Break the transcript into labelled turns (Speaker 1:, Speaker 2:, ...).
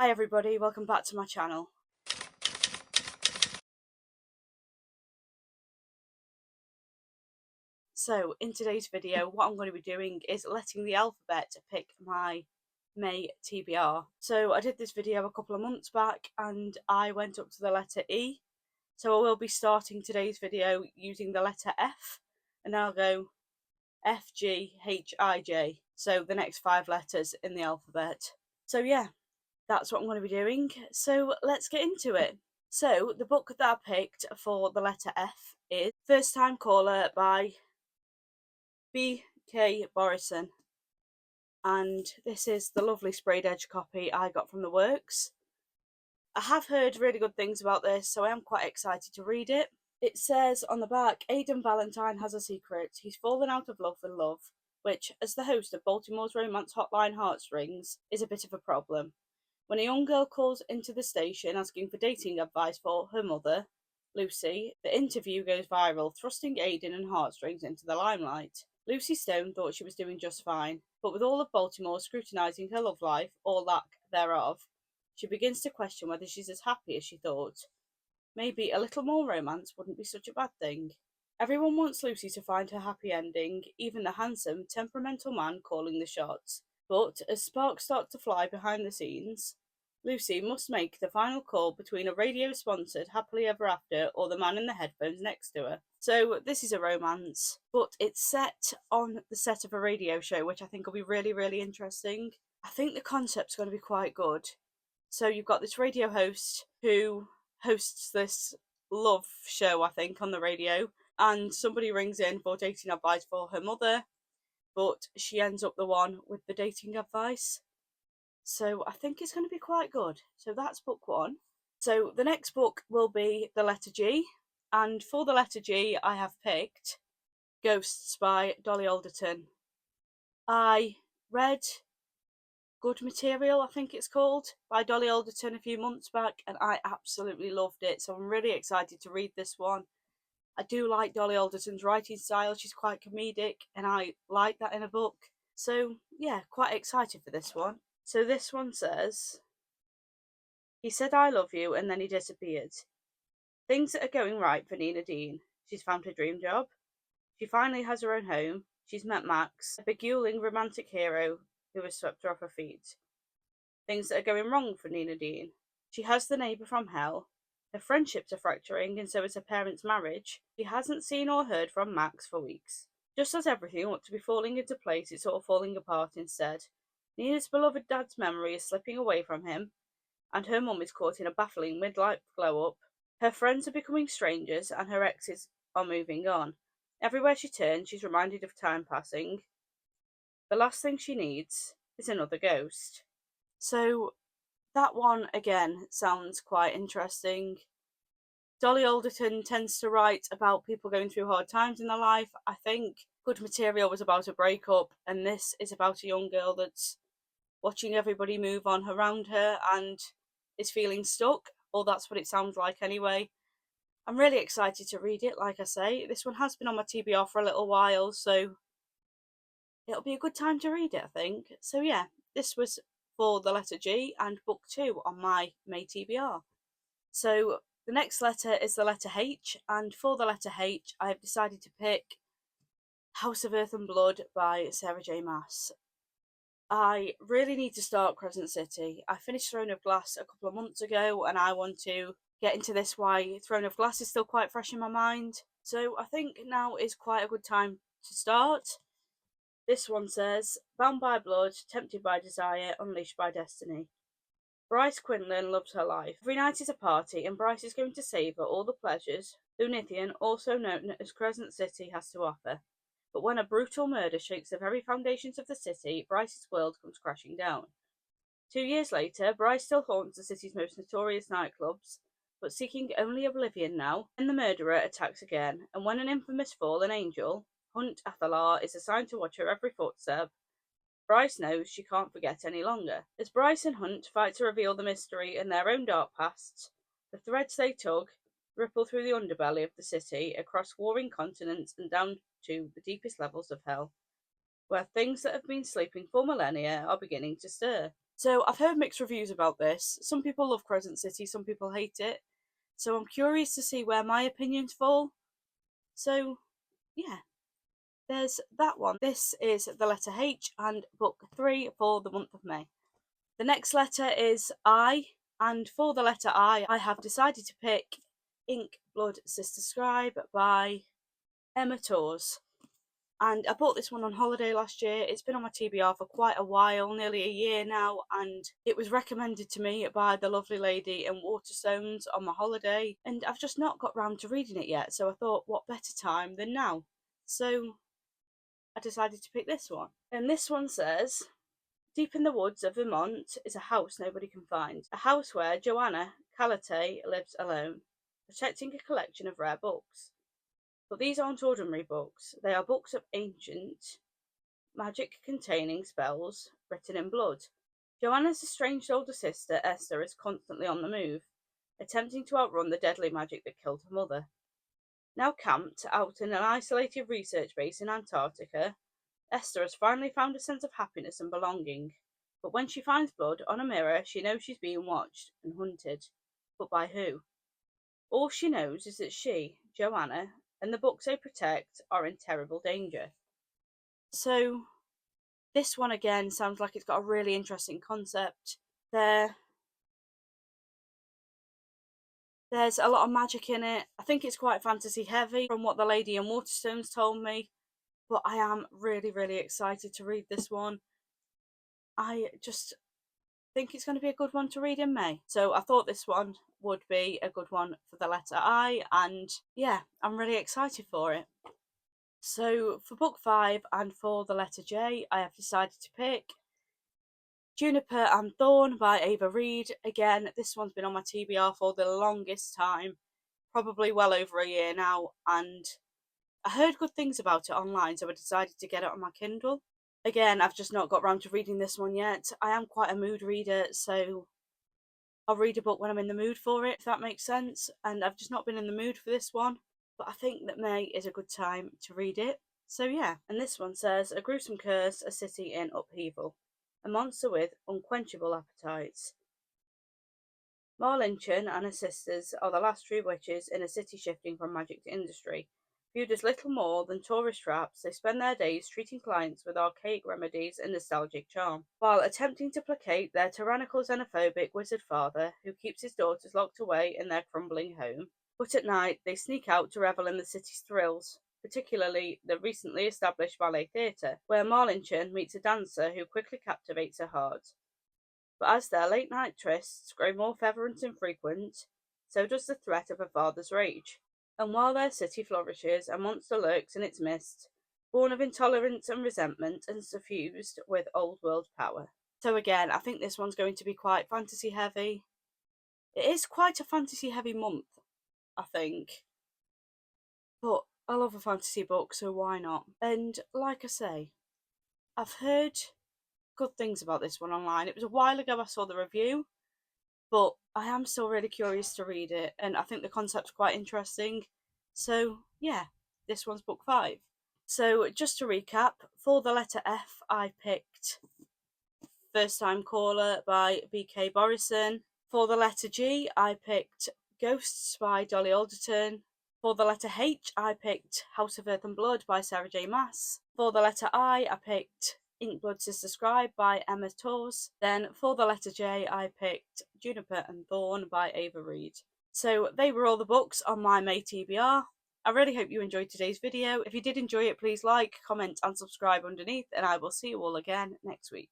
Speaker 1: Hi everybody, welcome back to my channel. So in today's video what I'm going to be doing is letting the alphabet pick my May TBR. So I did this video a couple of months back and I went up to the letter E. So I will be starting today's video using the letter F and then I'll go F, G, H, I, J. So the next 5 letters in the alphabet. So yeah, that's what I'm going to be doing. So let's get into it. So the book that I picked for the letter F is First Time Caller by B.K. Borison. And this is the lovely sprayed edge copy I got from the works. I have heard really good things about this, so I am quite excited to read it. It says on the back, Aidan Valentine has a secret. He's fallen out of love with love, which, as the host of Baltimore's romance hotline Heartstrings, is a bit of a problem. When a young girl calls into the station asking for dating advice for her mother, Lucy, the interview goes viral, thrusting Aidan and Heartstrings into the limelight. Lucy Stone thought she was doing just fine, but with all of Baltimore scrutinising her love life, or lack thereof, she begins to question whether she's as happy as she thought. Maybe a little more romance wouldn't be such a bad thing. Everyone wants Lucy to find her happy ending, even the handsome, temperamental man calling the shots. But as sparks start to fly behind the scenes, Lucy must make the final call between a radio-sponsored happily ever after or the man in the headphones next to her. So this is a romance, but it's set on the set of a radio show, which I think will be really, really interesting. I think the concept's going to be quite good. So you've got this radio host who hosts this love show, I think, on the radio, and somebody rings in for dating advice for her mother, but she ends up the one with the dating advice. So I think it's going to be quite good. So that's book 1. So the next book will be the letter G, and for the letter G I have picked Ghosts by Dolly Alderton. I read Good Material, I think it's called, by Dolly Alderton a few months back, and I absolutely loved it, so I'm really excited to read this one. I do like Dolly Alderton's writing style, she's quite comedic, and I like that in a book. So yeah, quite excited for this one. So this one says, he said I love you and then he disappeared. Things that are going right for Nina Dean. She's found her dream job. She finally has her own home. She's met Max, a beguiling romantic hero who has swept her off her feet. Things that are going wrong for Nina Dean. She has the neighbour from hell. Her friendships are fracturing and so is her parents' marriage. She hasn't seen or heard from Max for weeks. Just as everything ought to be falling into place, it's all falling apart instead. Nina's beloved dad's memory is slipping away from him, and her mum is caught in a baffling midlife glow-up. Her friends are becoming strangers, and her exes are moving on. Everywhere she turns, she's reminded of time passing. The last thing she needs is another ghost. So that one, again, sounds quite interesting. Dolly Alderton tends to write about people going through hard times in their life. I think Good Material was about a breakup, and this is about a young girl that's watching everybody move on around her and is feeling stuck, or that's what it sounds like anyway. I'm really excited to read it, like I say. This one has been on my TBR for a little while, so it'll be a good time to read it, I think. So yeah, this was for the letter G and book 2 on my May TBR. So the next letter is the letter H, and for the letter H I have decided to pick House of Earth and Blood by Sarah J Maas. I really need to start Crescent City. I finished Throne of Glass a couple of months ago and I want to get into this while Throne of Glass is still quite fresh in my mind. So I think now is quite a good time to start. This one says, bound by blood, tempted by desire, unleashed by destiny. Bryce Quinlan loves her life. Every night is a party and Bryce is going to savour all the pleasures Lunithian, also known as Crescent City, has to offer. But when a brutal murder shakes the very foundations of the city, Bryce's world comes crashing down. 2 years later, Bryce still haunts the city's most notorious nightclubs, but seeking only oblivion now. Then the murderer attacks again, and when an infamous fallen angel, Hunt Athalar, is assigned to watch her every footstep, Bryce knows she can't forget any longer. As Bryce and Hunt fight to reveal the mystery and their own dark pasts, the threads they tug ripple through the underbelly of the city, across warring continents and down to the deepest levels of hell, where things that have been sleeping for millennia are beginning to stir. So I've heard mixed reviews about this. Some people love Crescent City, some people hate it. So I'm curious to see where my opinions fall. So yeah, there's that one. This is the letter H and book 3 for the month of May. The next letter is I, and for the letter I have decided to pick Ink Blood Sister Scribe by Emma Tors. And I bought this one on holiday last year. It's been on my TBR for quite a while, nearly a year now, and it was recommended to me by the lovely lady in Waterstones on my holiday, and I've just not got round to reading it yet, so I thought, what better time than now? So I decided to pick this one. And this one says, deep in the woods of Vermont is a house nobody can find, a house where Joanna Calate lives alone, protecting a collection of rare books. But these aren't ordinary books, they are books of ancient magic containing spells written in blood. Joanna's estranged older sister, Esther, is constantly on the move, attempting to outrun the deadly magic that killed her mother. Now camped out in an isolated research base in Antarctica, Esther has finally found a sense of happiness and belonging. But when she finds blood on a mirror, she knows she's being watched and hunted. But by who? All she knows is that she, Joanna, and the books they protect are in terrible danger. So, this one again sounds like it's got a really interesting concept. There's a lot of magic in it. I think it's quite fantasy heavy from what the lady in Waterstones told me, but I am really, really excited to read this one. I just think it's going to be a good one to read in May. So I thought this one would be a good one for the letter I, and yeah, I'm really excited for it. So for book 5 and for the letter J, I have decided to pick Juniper and Thorn by Ava Reid. Again, this one's been on my TBR for the longest time, probably well over a year now, and I heard good things about it online, so I decided to get it on my Kindle. Again, I've just not got round to reading this one yet. I am quite a mood reader, so I'll read a book when I'm in the mood for it, if that makes sense, and I've just not been in the mood for this one, but I think that May is a good time to read it. So yeah, and this one says, a gruesome curse, a city in upheaval, a monster with unquenchable appetites. Marlinchen and her sisters are the last true witches in a city shifting from magic to industry. Viewed as little more than tourist traps, they spend their days treating clients with archaic remedies and nostalgic charm, while attempting to placate their tyrannical xenophobic wizard father, who keeps his daughters locked away in their crumbling home. But at night, they sneak out to revel in the city's thrills, particularly the recently established ballet theatre, where Marlinchen meets a dancer who quickly captivates her heart. But as their late-night trysts grow more fervent and frequent, so does the threat of her father's rage. And while their city flourishes, a monster lurks in its midst, born of intolerance and resentment and suffused with old-world power. So again, I think this one's going to be quite fantasy-heavy. It is quite a fantasy-heavy month, I think. But I love a fantasy book, so why not? And like I say, I've heard good things about this one online. It was a while ago I saw the review, but I am still really curious to read it, and I think the concept's quite interesting. So yeah, this one's book 5. So just to recap, for the letter F, I picked First Time Caller by B.K. Borison. For the letter G, I picked Ghosts by Dolly Alderton. For the letter H, I picked House of Earth and Blood by Sarah J. Maas. For the letter I picked Ink Blood Sister Scribe by Emma Tors. Then for the letter J, I picked Juniper and Thorn by Ava Reid. So they were all the books on my May TBR. I really hope you enjoyed today's video. If you did enjoy it, please like, comment and subscribe underneath, and I will see you all again next week.